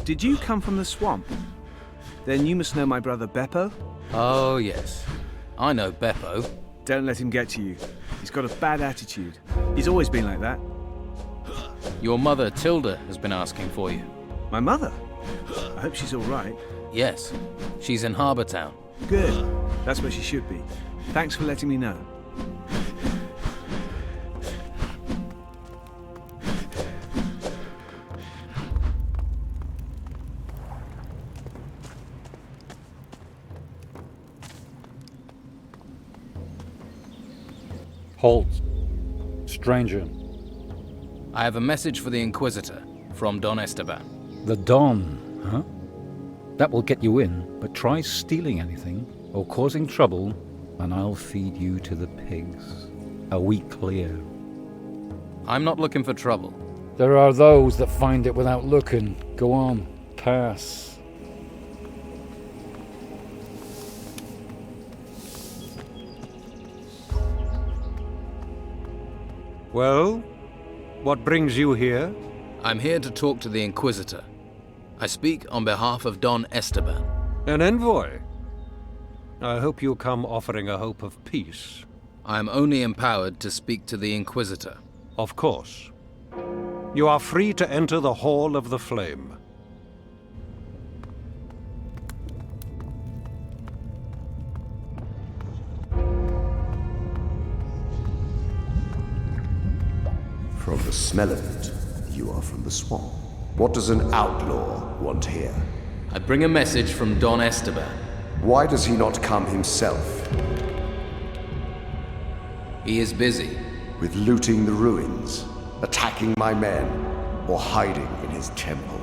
Did you come from the swamp? Then you must know my brother Beppo? Oh, yes. I know Beppo. Don't let him get to you. He's got a bad attitude. He's always been like that. Your mother, Tilda, has been asking for you. My mother? I hope she's all right. Yes. She's in Harbour Town. Good. That's where she should be. Thanks for letting me know. Halt. Stranger. I have a message for the Inquisitor, from Don Esteban. The Don, huh? That will get you in, but try stealing anything or causing trouble, and I'll feed you to the pigs. Are we clear? I'm not looking for trouble. There are those that find it without looking. Go on, pass. Well, what brings you here? I'm here to talk to the Inquisitor. I speak on behalf of Don Esteban. An envoy? I hope you come offering a hope of peace. I am only empowered to speak to the Inquisitor. Of course. You are free to enter the Hall of the Flame. From the smell of it, you are from the swamp. What does an outlaw want here? I bring a message from Don Esteban. Why does he not come himself? He is busy. With looting the ruins, attacking my men, or hiding in his temple.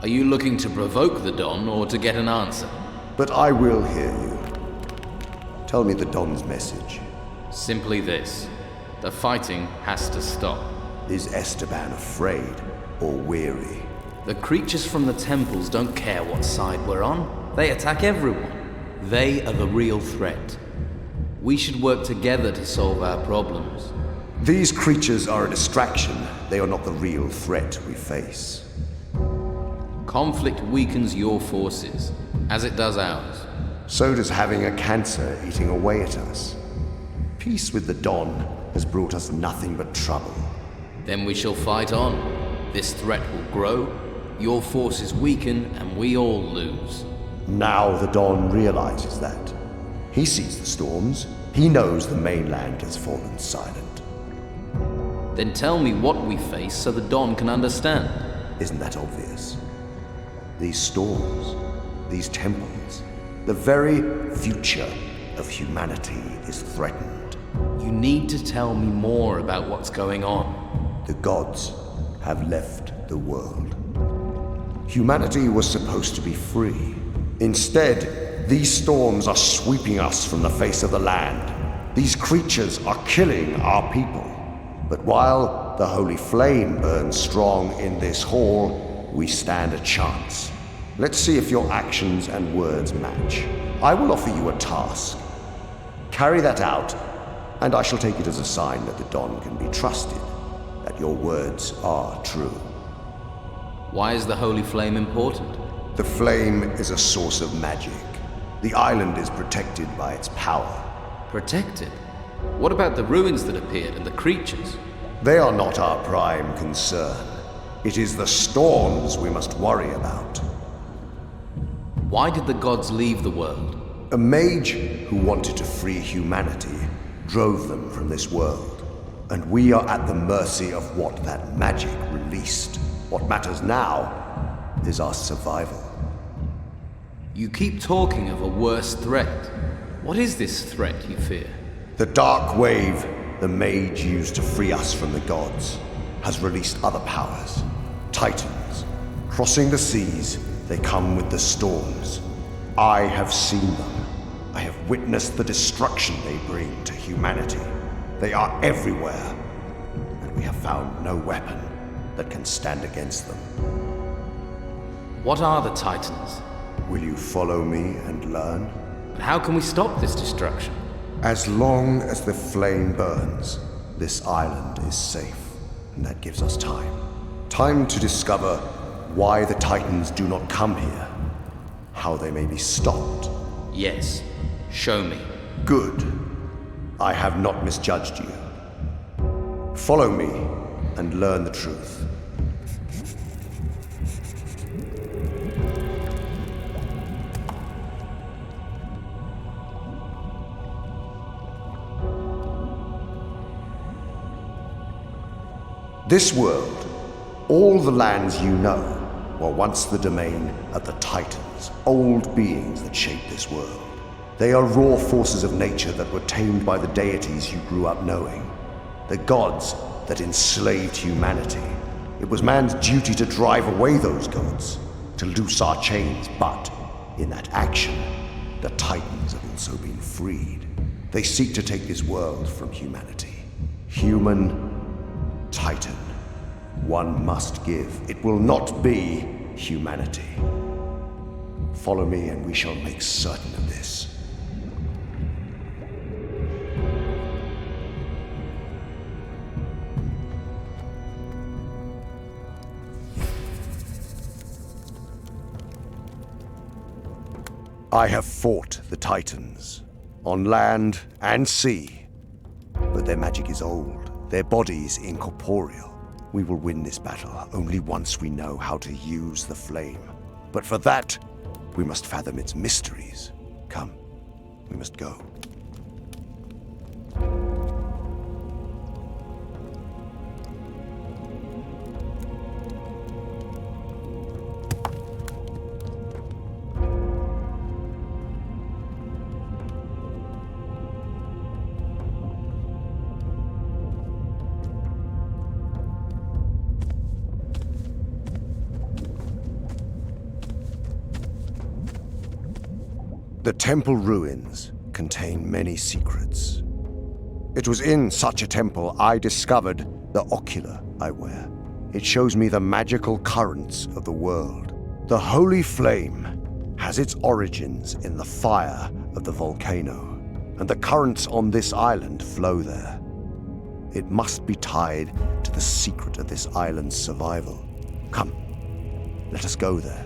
Are you looking to provoke the Don or to get an answer? But I will hear you. Tell me the Don's message. Simply this. The fighting has to stop. Is Esteban afraid or weary? The creatures from the temples don't care what side we're on. They attack everyone. They are the real threat. We should work together to solve our problems. These creatures are a distraction. They are not the real threat we face. Conflict weakens your forces, as it does ours. So does having a cancer eating away at us. Peace with the Don has brought us nothing but trouble. Then we shall fight on. This threat will grow, your forces weaken, and we all lose. Now the Don realizes that. He sees the storms. He knows the mainland has fallen silent. Then tell me what we face so the Don can understand. Isn't that obvious? These storms, these temples, the very future of humanity is threatened. You need to tell me more about what's going on. The gods have left the world. Humanity was supposed to be free. Instead, these storms are sweeping us from the face of the land. These creatures are killing our people. But while the holy flame burns strong in this hall, we stand a chance. Let's see if your actions and words match. I will offer you a task. Carry that out, and I shall take it as a sign that the Don can be trusted, that your words are true. Why is the holy flame important? The flame is a source of magic. The island is protected by its power. Protected? What about the ruins that appeared and the creatures? They are not our prime concern. It is the storms we must worry about. Why did the gods leave the world? A mage who wanted to free humanity drove them from this world. And we are at the mercy of what that magic released. What matters now is our survival. You keep talking of a worse threat. What is this threat you fear? The dark wave the mage used to free us from the gods has released other powers. Titans. Crossing the seas, they come with the storms. I have seen them. I have witnessed the destruction they bring to humanity. They are everywhere, and we have found no weapon that can stand against them. What are the Titans? Will you follow me and learn? But how can we stop this destruction? As long as the flame burns, this island is safe, and that gives us time. Time to discover why the Titans do not come here, how they may be stopped. Yes. Show me. Good. I have not misjudged you. Follow me and learn the truth. This world, all the lands you know, were once the domain of the Titans, old beings that shaped this world. They are raw forces of nature that were tamed by the deities you grew up knowing. The gods that enslaved humanity. It was man's duty to drive away those gods, to loose our chains, but in that action, the Titans have also been freed. They seek to take this world from humanity. Human, Titan. One must give. It will not be humanity. Follow me and we shall make certain of this. I have fought the Titans, on land and sea, but their magic is old, their bodies incorporeal. We will win this battle only once we know how to use the flame. But for that, we must fathom its mysteries. Come, we must go. The temple ruins contain many secrets. It was in such a temple I discovered the ocular I wear. It shows me the magical currents of the world. The holy flame has its origins in the fire of the volcano, and the currents on this island flow there. It must be tied to the secret of this island's survival. Come, let us go there.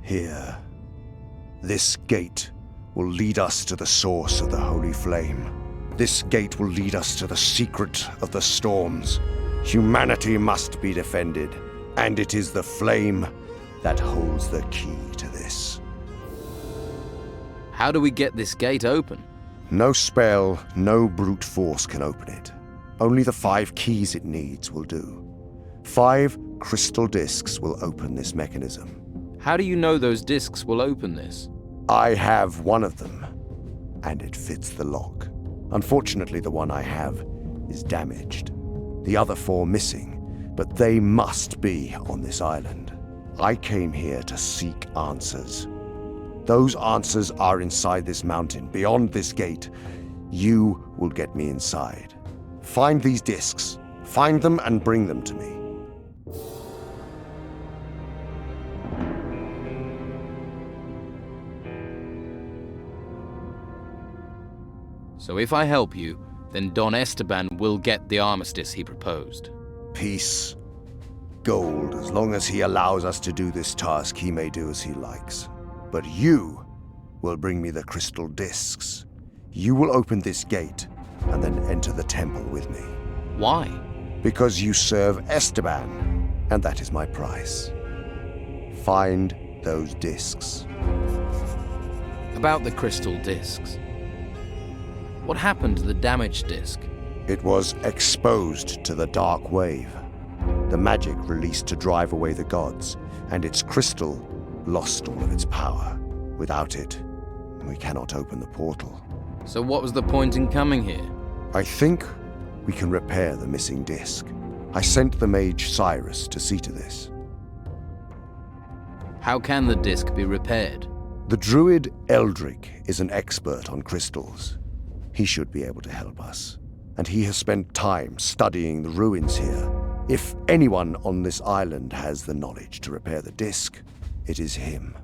Here, this gate will lead us to the source of the holy flame. This gate will lead us to the secret of the storms. Humanity must be defended, and it is the flame that holds the key to this. How do we get this gate open? No spell, no brute force can open it. Only the 5 keys it needs will do. 5 crystal discs will open this mechanism. How do you know those discs will open this? I have one of them, and it fits the lock. Unfortunately, the one I have is damaged. The other 4 missing, but they must be on this island. I came here to seek answers. Those answers are inside this mountain, beyond this gate. You will get me inside. Find these discs. Find them and bring them to me. So if I help you, then Don Esteban will get the armistice he proposed. Peace. Gold. As long as he allows us to do this task, he may do as he likes. But you will bring me the crystal discs. You will open this gate and then enter the temple with me. Why? Because you serve Esteban, and that is my price. Find those discs. About the crystal discs. What happened to the damaged disc? It was exposed to the dark wave. The magic released to drive away the gods, and its crystal lost all of its power. Without it, we cannot open the portal. So what was the point in coming here? I think we can repair the missing disc. I sent the mage Cyrus to see to this. How can the disc be repaired? The druid Eldrick is an expert on crystals. He should be able to help us. And he has spent time studying the ruins here. If anyone on this island has the knowledge to repair the disc, it is him.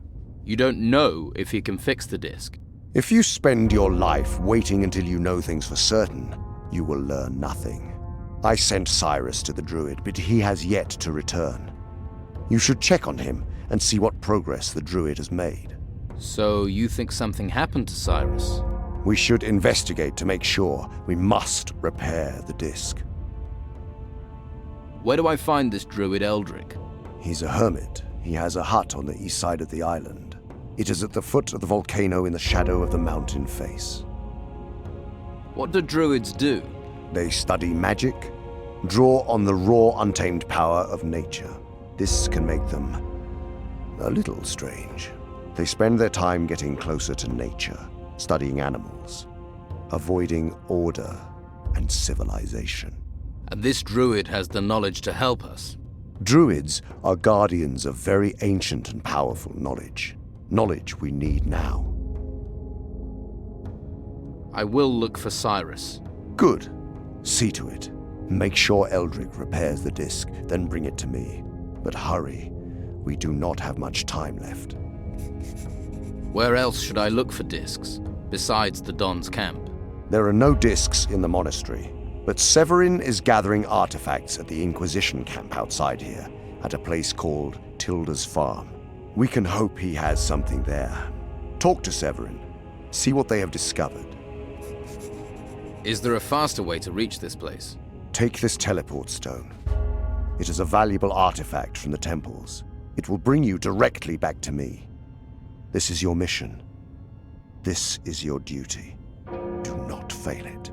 You don't know if he can fix the disc. If you spend your life waiting until you know things for certain, you will learn nothing. I sent Cyrus to the druid, but he has yet to return. You should check on him and see what progress the druid has made. So you think something happened to Cyrus? We should investigate to make sure. We must repair the disc. Where do I find this druid Eldrick? He's a hermit. He has a hut on the east side of the island. It is at the foot of the volcano in the shadow of the mountain face. What do druids do? They study magic, draw on the raw, untamed power of nature. This can make them a little strange. They spend their time getting closer to nature, studying animals, avoiding order and civilization. And this druid has the knowledge to help us. Druids are guardians of very ancient and powerful knowledge. Knowledge we need now. I will look for Cyrus. Good. See to it. Make sure Eldrick repairs the disc, then bring it to me. But hurry. We do not have much time left. Where else should I look for discs, besides the Don's camp? There are no discs in the monastery, but Severin is gathering artifacts at the Inquisition camp outside here, at a place called Tilda's Farm. We can hope he has something there. Talk to Severin. See what they have discovered. Is there a faster way to reach this place? Take this teleport stone. It is a valuable artifact from the temples. It will bring you directly back to me. This is your mission. This is your duty. Do not fail it.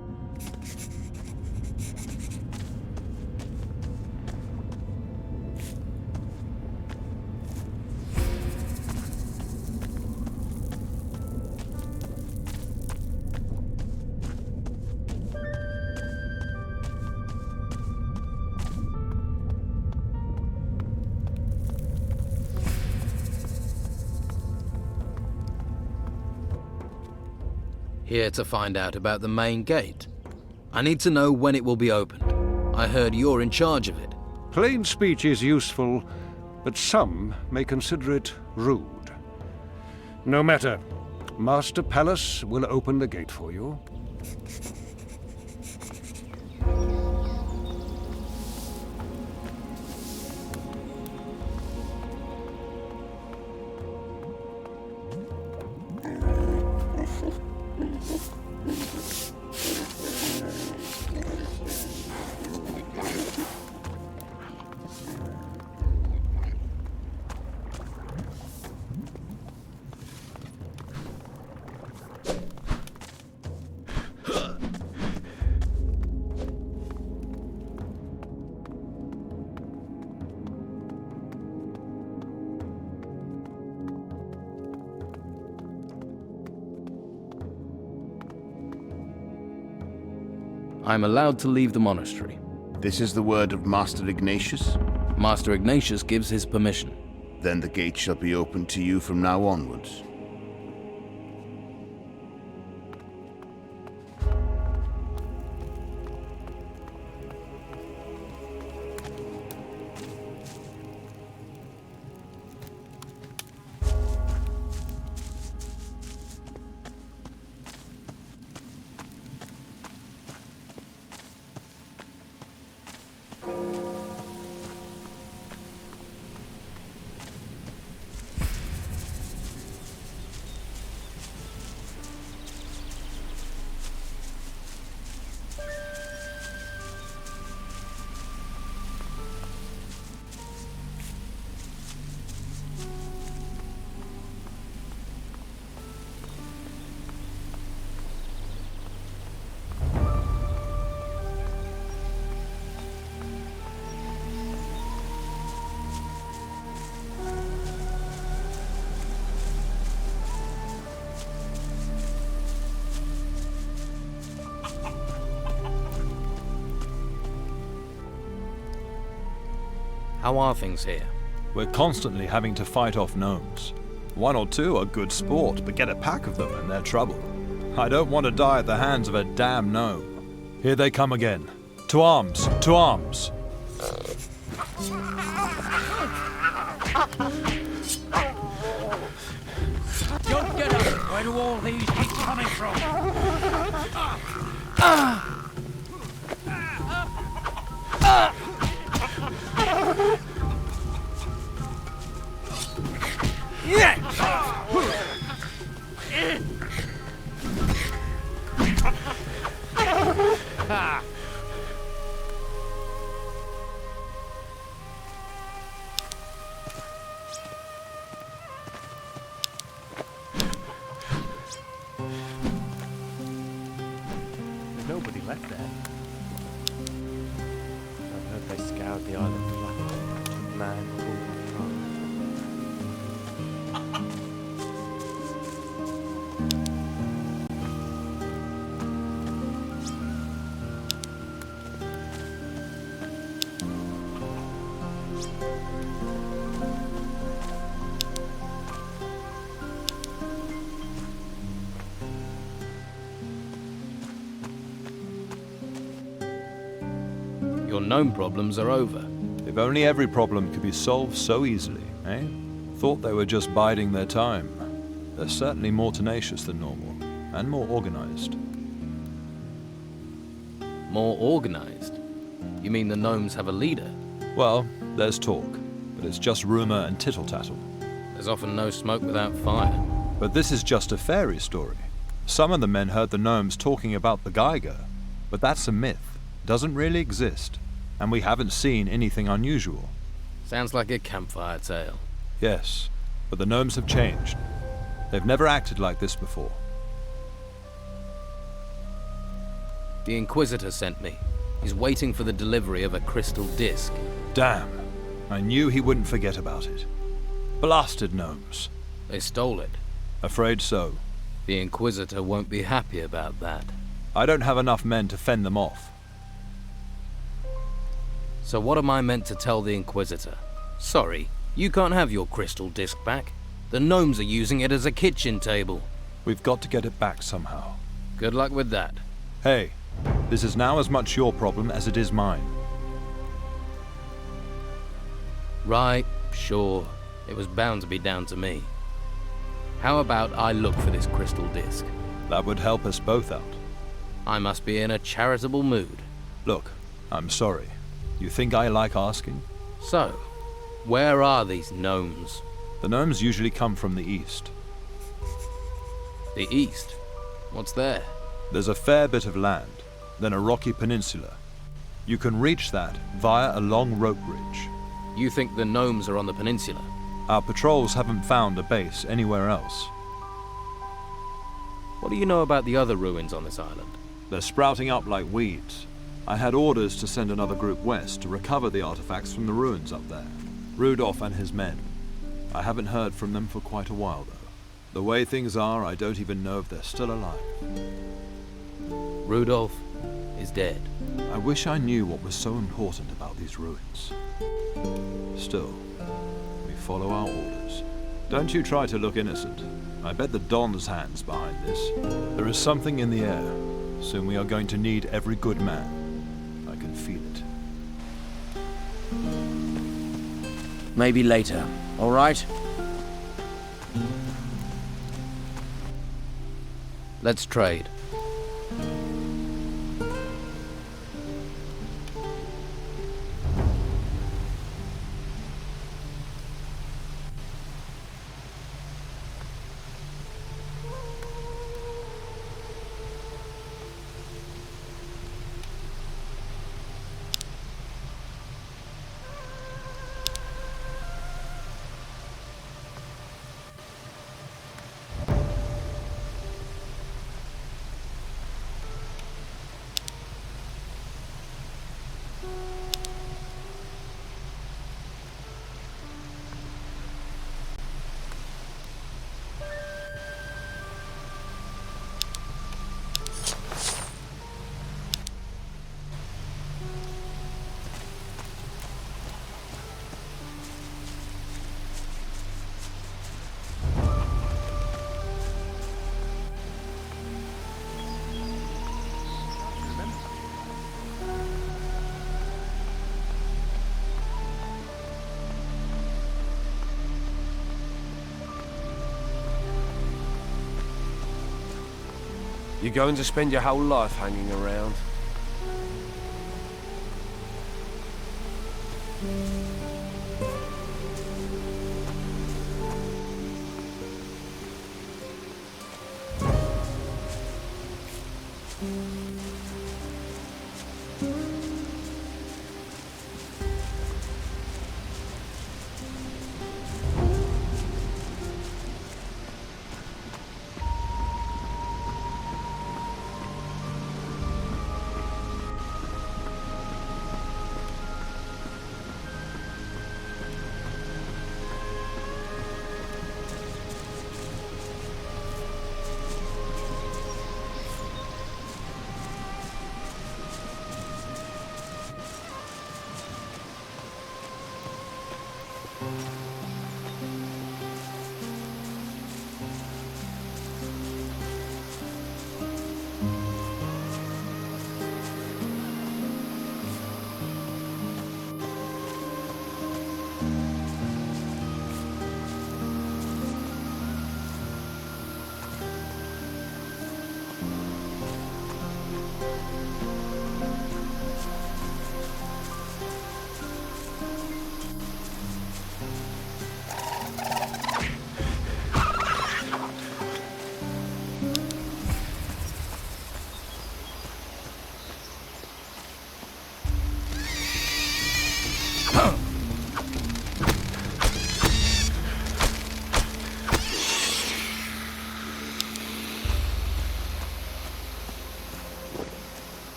Here to find out about the main gate. I need to know when it will be opened. I heard you're in charge of it. Plain speech is useful, but some may consider it rude. No matter. Master Palace will open the gate for you. I'm allowed to leave the monastery. This is the word of Master Ignatius? Master Ignatius gives his permission. Then the gate shall be open to you from now onwards. How are things here? We're constantly having to fight off gnomes. One or two are good sport, but get a pack of them and they're trouble. I don't want to die at the hands of a damn gnome. Here they come again. To arms! To arms! Don't get up! Where do all these keep coming from? There's nobody left there. I've heard they scoured the island black. Man, woman, Your gnome problems are over. If only every problem could be solved so easily, eh? Thought they were just biding their time. They're certainly more tenacious than normal, and more organized. More organized? You mean the gnomes have a leader? Well, there's talk, but it's just rumor and tittle-tattle. There's often no smoke without fire. But this is just a fairy story. Some of the men heard the gnomes talking about the Geiger, but that's a myth. Doesn't really exist, and we haven't seen anything unusual. Sounds like a campfire tale. Yes, but the gnomes have changed. They've never acted like this before. The Inquisitor sent me. He's waiting for the delivery of a crystal disc. Damn, I knew he wouldn't forget about it. Blasted gnomes. They stole it. Afraid so. The Inquisitor won't be happy about that. I don't have enough men to fend them off. So what am I meant to tell the Inquisitor? Sorry, you can't have your crystal disc back. The gnomes are using it as a kitchen table. We've got to get it back somehow. Good luck with that. Hey, this is now as much your problem as it is mine. Right, sure. It was bound to be down to me. How about I look for this crystal disc? That would help us both out. I must be in a charitable mood. Look, I'm sorry. You think I like asking? So, where are these gnomes? The gnomes usually come from the east. The east? What's there? There's a fair bit of land, then a rocky peninsula. You can reach that via a long rope bridge. You think the gnomes are on the peninsula? Our patrols haven't found a base anywhere else. What do you know about the other ruins on this island? They're sprouting up like weeds. I had orders to send another group west to recover the artifacts from the ruins up there. Rudolph and his men. I haven't heard from them for quite a while, though. The way things are, I don't even know if they're still alive. Rudolph is dead. I wish I knew what was so important about these ruins. Still, we follow our orders. Don't you try to look innocent. I bet the Don's hand's behind this. There is something in the air. Soon we are going to need every good man. I can feel it. Maybe later, all right? Let's trade. You're going to spend your whole life hanging around.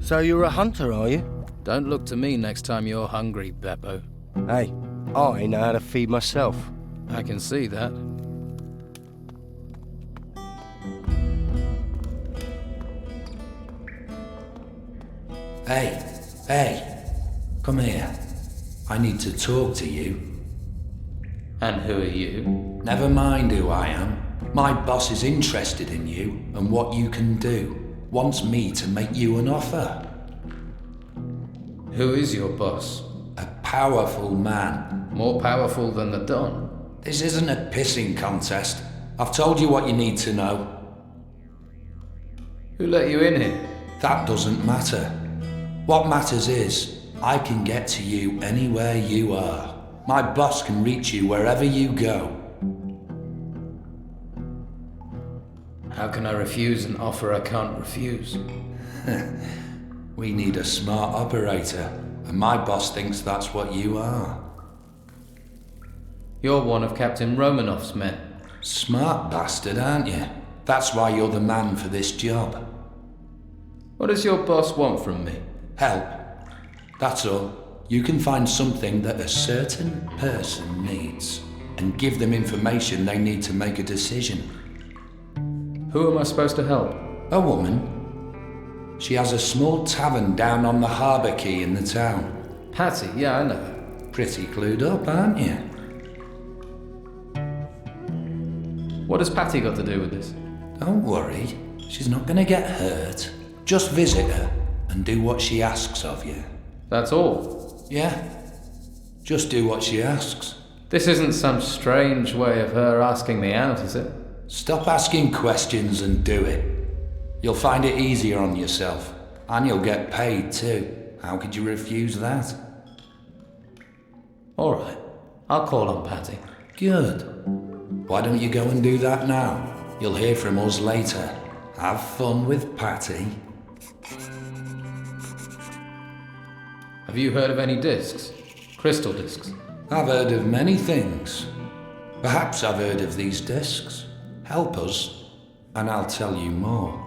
So you're a hunter, are you? Don't look to me next time you're hungry, Beppo. Hey, I know how to feed myself. I can see that. Hey, come here. I need to talk to you. And who are you? Never mind who I am. My boss is interested in you and what you can do. Wants me to make you an offer. Who is your boss? A powerful man. More powerful than the Don? This isn't a pissing contest. I've told you what you need to know. Who let you in here? That doesn't matter. What matters is, I can get to you anywhere you are. My boss can reach you wherever you go. How can I refuse an offer I can't refuse? We need a smart operator, and my boss thinks that's what you are. You're one of Captain Romanoff's men. Smart bastard, aren't you? That's why you're the man for this job. What does your boss want from me? Help. That's all. You can find something that a certain person needs, and give them information they need to make a decision. Who am I supposed to help? A woman. She has a small tavern down on the harbour quay in the town. Patty, yeah, I know her. Pretty clued up, aren't you? What has Patty got to do with this? Don't worry. She's not going to get hurt. Just visit her and do what she asks of you. That's all? Yeah. Just do what she asks. This isn't some strange way of her asking me out, is it? Stop asking questions and do it. You'll find it easier on yourself. And you'll get paid too. How could you refuse that? Alright. I'll call on Patty. Good. Why don't you go and do that now? You'll hear from us later. Have fun with Patty. Have you heard of any discs? Crystal discs? I've heard of many things. Perhaps I've heard of these discs. Help us, and I'll tell you more.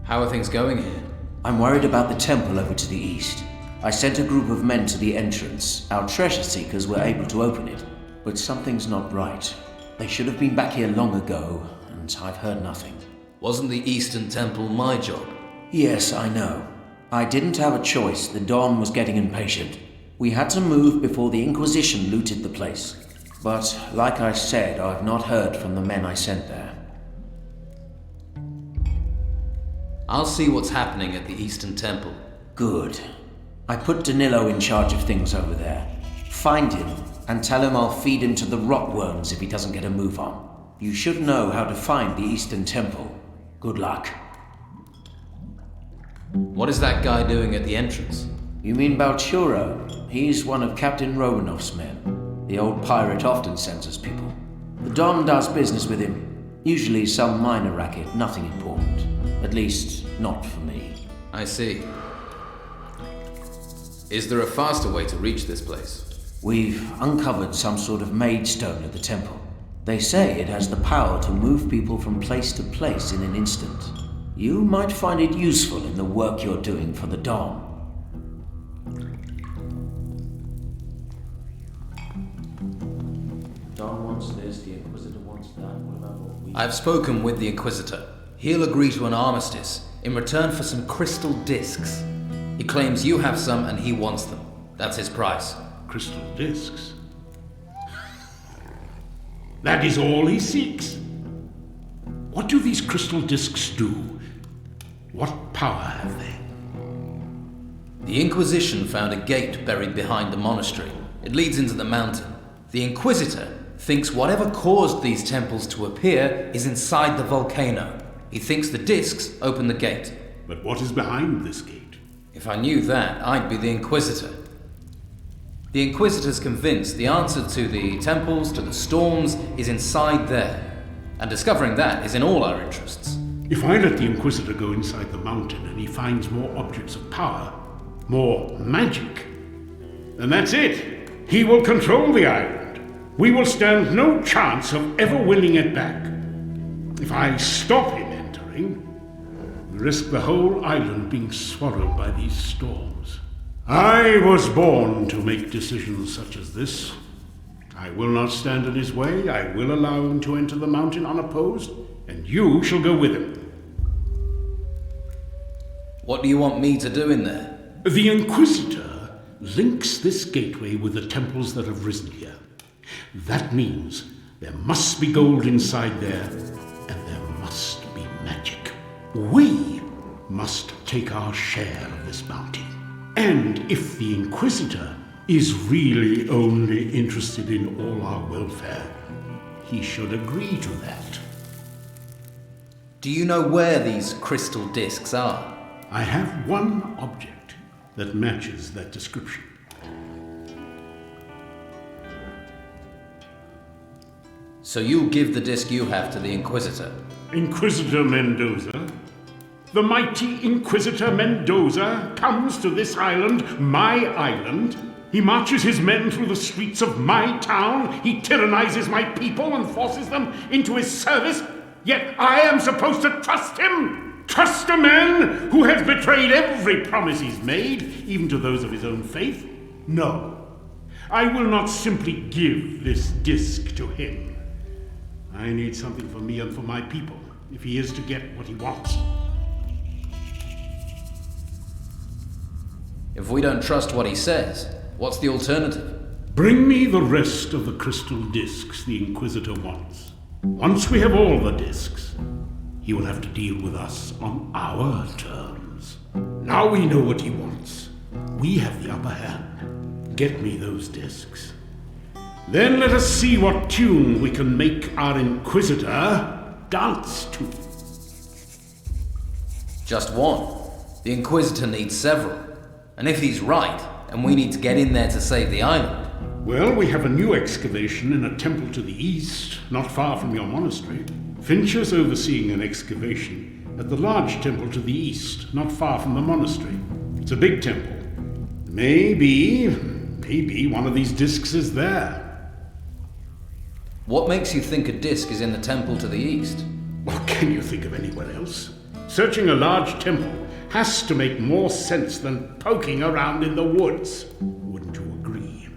How are things going here? I'm worried about the temple over to the east. I sent a group of men to the entrance. Our treasure seekers were able to open it, but something's not right. They should have been back here long ago, and I've heard nothing. Wasn't the Eastern Temple my job? Yes, I know. I didn't have a choice. The Don was getting impatient. We had to move before the Inquisition looted the place. But, like I said, I've not heard from the men I sent there. I'll see what's happening at the Eastern Temple. Good. I put Danilo in charge of things over there. Find him, and tell him I'll feed him to the rotworms if he doesn't get a move on. You should know how to find the Eastern Temple. Good luck. What is that guy doing at the entrance? You mean Balchuro? He's one of Captain Romanov's men. The old pirate often sends us people. The Don does business with him. Usually some minor racket, nothing important. At least, not for me. I see. Is there a faster way to reach this place? We've uncovered some sort of maidstone at the temple. They say it has the power to move people from place to place in an instant. You might find it useful in the work you're doing for the Don. Don wants this, the Inquisitor wants that. What about what we... I've spoken with the Inquisitor. He'll agree to an armistice in return for some crystal discs. He claims you have some and he wants them. That's his price. Crystal discs? That is all he seeks. What do these crystal discs do? What power have they? The Inquisition found a gate buried behind the monastery. It leads into the mountain. The Inquisitor thinks whatever caused these temples to appear is inside the volcano. He thinks the discs open the gate. But what is behind this gate? If I knew that, I'd be the Inquisitor. The Inquisitor's convinced the answer to the temples, to the storms, is inside there. And discovering that is in all our interests. If I let the Inquisitor go inside the mountain and he finds more objects of power, more magic, then that's it. He will control the island. We will stand no chance of ever winning it back. If I stop him entering, we risk the whole island being swallowed by these storms. I was born to make decisions such as this. I will not stand in his way. I will allow him to enter the mountain unopposed, and you shall go with him. What do you want me to do in there? The Inquisitor links this gateway with the temples that have risen here. That means there must be gold inside there, and there must be magic. We must take our share of this bounty. And if the Inquisitor is really only interested in all our welfare, he should agree to that. Do you know where these crystal discs are? I have one object that matches that description. So you'll give the disc you have to the Inquisitor? Inquisitor Mendoza? The mighty Inquisitor Mendoza comes to this island, my island. He marches his men through the streets of my town. He tyrannizes my people and forces them into his service. Yet I am supposed to trust him. Trust a man who has betrayed every promise he's made, even to those of his own faith? No. I will not simply give this disc to him. I need something for me and for my people, if he is to get what he wants. If we don't trust what he says, what's the alternative? Bring me the rest of the crystal discs the Inquisitor wants. Once we have all the discs, he will have to deal with us on our terms. Now we know what he wants. We have the upper hand. Get me those discs. Then let us see what tune we can make our Inquisitor dance to. Just one. The Inquisitor needs several. And if he's right, and we need to get in there to save the island... Well, we have a new excavation in a temple to the east, not far from your monastery. Fincher's overseeing an excavation at the large temple to the east, not far from the monastery. It's a big temple. Maybe one of these discs is there. What makes you think a disc is in the temple to the east? Well, can you think of anyone else? Searching a large temple has to make more sense than poking around in the woods. Wouldn't you agree?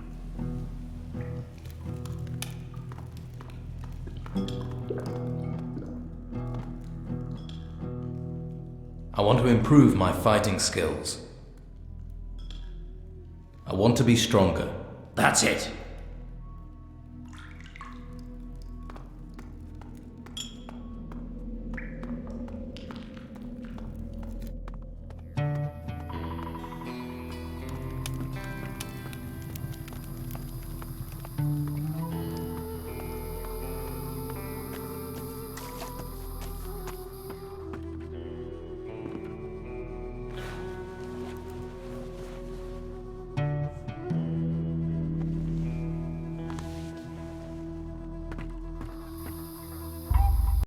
I want to improve my fighting skills. I want to be stronger. That's it.